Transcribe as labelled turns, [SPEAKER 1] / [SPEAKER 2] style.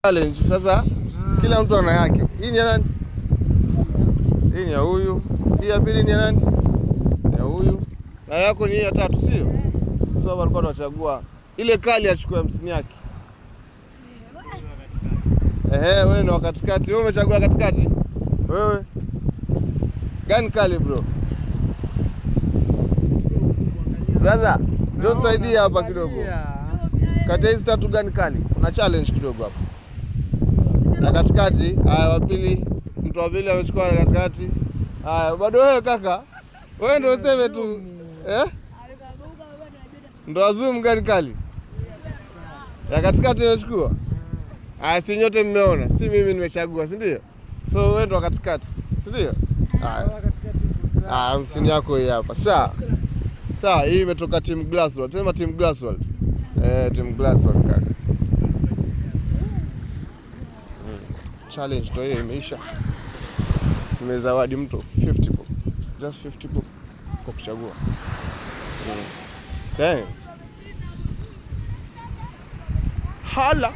[SPEAKER 1] challenge. Sasa kila mtu ana yake. Hii ni ya nani? Hii ni ya huyu. Hii ya pili ni ya nani? Ni ya huyu. Na yako ni ya tatu, sio? Sasa walikuwa wanachagua ile kali achukue 50 yake. Wewe ni wa katikati. Wewe umechagua katikati? Wewe gani kali bro? Brother, don't saidia hapa kidogo. Kati hizi tatu gani kali? Kuna challenge kidogo hapa. Na katikati, haya wa pili, mtu wa pili amechukua katikati. Haya, bado wewe kaka. Wewe ndio useme tu. Ndio azum gani kali? Ya katikati umechukua? Haya, si nyote mmeona. Si mimi nimechagua, si ndio? So wewe ndio katikati, si ndio? Haya, 50 yako hii hapa. Sawa, hii imetoka Team Glassworld. Sema Team Glassworld. Team Glassworld kaka. Challenge ndio hiyo imeisha. Nimezawadi mtu 50 bob. Just 50 bob kwa kuchagua. Hala.